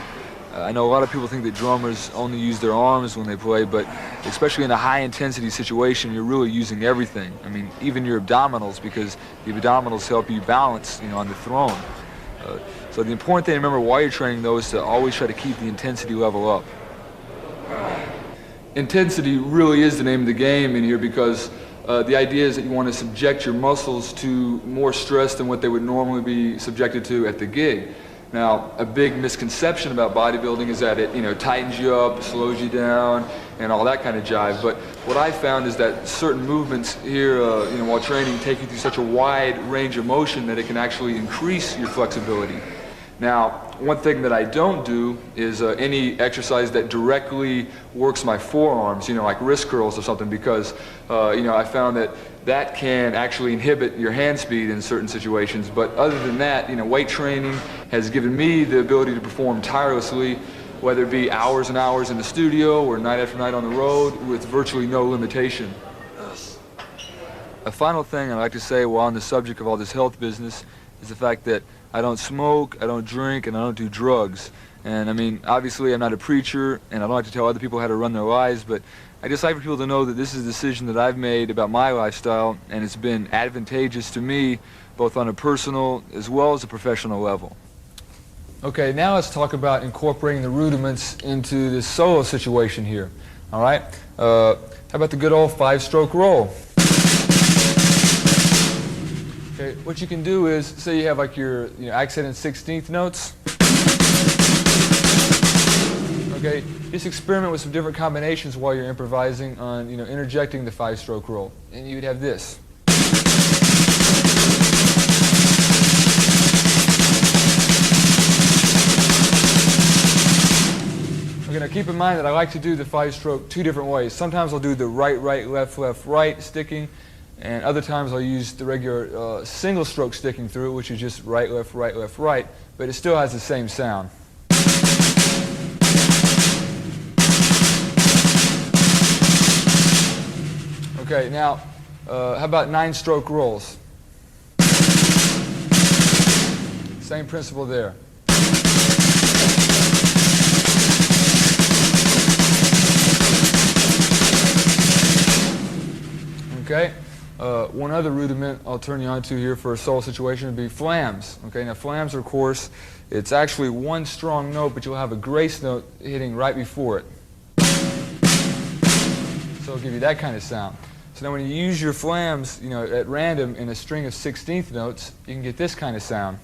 I know a lot of people think that drummers only use their arms when they play, but especially in a high-intensity situation, you're really using everything. Even your abdominals, because the abdominals help you balance, on the throne. So the important thing to remember while you're training, though, is to always try to keep the intensity level up. Intensity really is the name of the game in here, because the idea is that you want to subject your muscles to more stress than what they would normally be subjected to at the gig. Now, a big misconception about bodybuilding is that it, tightens you up, slows you down, and all that kind of jive. But what I found is that certain movements here, while training, take you through such a wide range of motion that it can actually increase your flexibility. Now, one thing that I don't do is any exercise that directly works my forearms, like wrist curls or something, because, I found that can actually inhibit your hand speed in certain situations. But other than that, weight training has given me the ability to perform tirelessly, whether it be hours and hours in the studio or night after night on the road, with virtually no limitation. A final thing I'd like to say while on the subject of all this health business is the fact that I don't smoke, I don't drink, and I don't do drugs. And I mean, obviously I'm not a preacher, and I don't like to tell other people how to run their lives, but I just like for people to know that this is a decision that I've made about my lifestyle, and it's been advantageous to me, both on a personal as well as a professional level. Okay, now let's talk about incorporating the rudiments into this solo situation here. All right? How about the good old 5-stroke roll? Okay, what you can do is, say you have like your accent and 16th notes. Okay, just experiment with some different combinations while you're improvising on, interjecting the 5-stroke roll. And you'd have this. Okay, now keep in mind that I like to do the 5-stroke 2 different ways. Sometimes I'll do the right, right, left, left, right sticking. And other times I'll use the regular single stroke sticking through, which is just right, left, right, left, right, but it still has the same sound. Okay, now how about 9-stroke rolls? Same principle there. Okay. One other rudiment I'll turn you on to here for a solo situation would be flams. Okay, now flams are, of course, it's actually one strong note, but you'll have a grace note hitting right before it. So it'll give you that kind of sound. So now when you use your flams, at random in a string of 16th notes, you can get this kind of sound.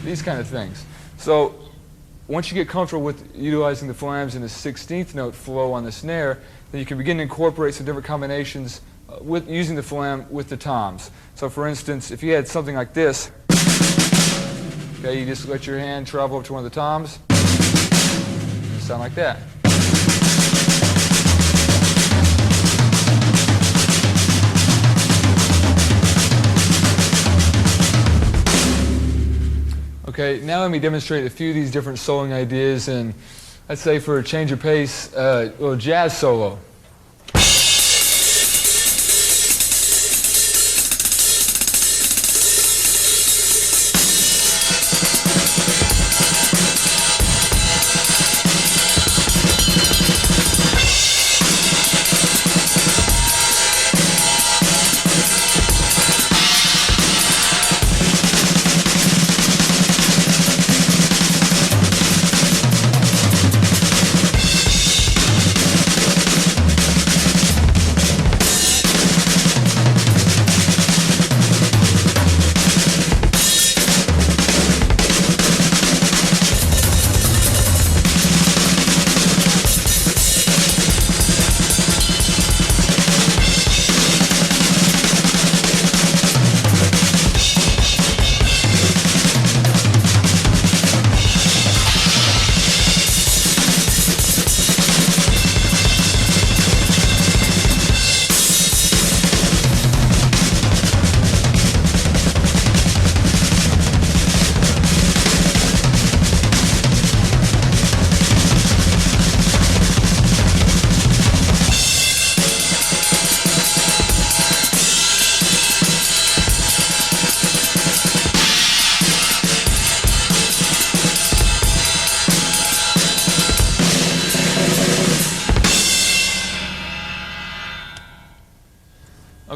These kind of things. So once you get comfortable with utilizing the flams in the 16th note flow on the snare, then you can begin to incorporate some different combinations with using the flam with the toms. So for instance, if you had something like this, okay, you just let your hand travel up to one of the toms, and it'll sound like that. Okay, now let me demonstrate a few of these different soloing ideas, and let's say for a change of pace, a little jazz solo.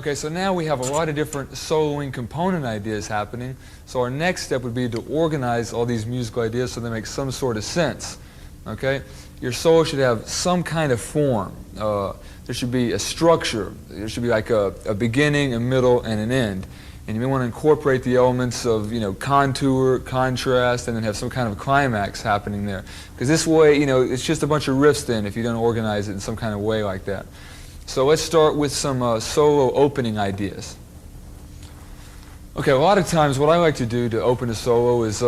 Okay, so now we have a lot of different soloing component ideas happening. So our next step would be to organize all these musical ideas so they make some sort of sense. Okay, your solo should have some kind of form. There should be a structure. There should be like a beginning, a middle, and an end. And you may want to incorporate the elements of, contour, contrast, and then have some kind of climax happening there. Because this way, it's just a bunch of riffs then if you don't organize it in some kind of way like that. So let's start with some solo opening ideas. Okay, a lot of times what I like to do to open a solo is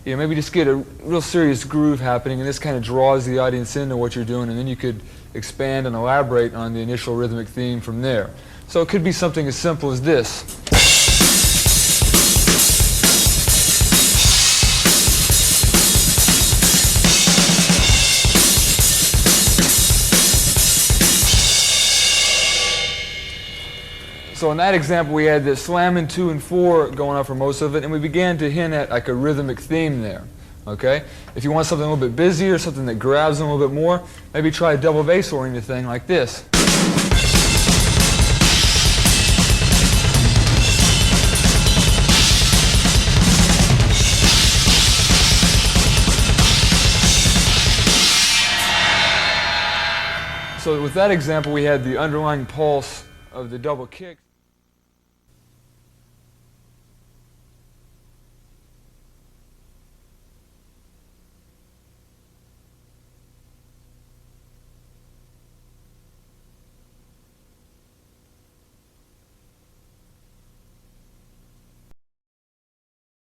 maybe just get a real serious groove happening, and this kind of draws the audience into what you're doing, and then you could expand and elaborate on the initial rhythmic theme from there. So it could be something as simple as this. So in that example, we had the slamming 2 and 4 going on for most of it, and we began to hint at like a rhythmic theme there. Okay? If you want something a little bit busier, something that grabs them a little bit more, maybe try a double bass oriented thing like this. So with that example, we had the underlying pulse of the double kick.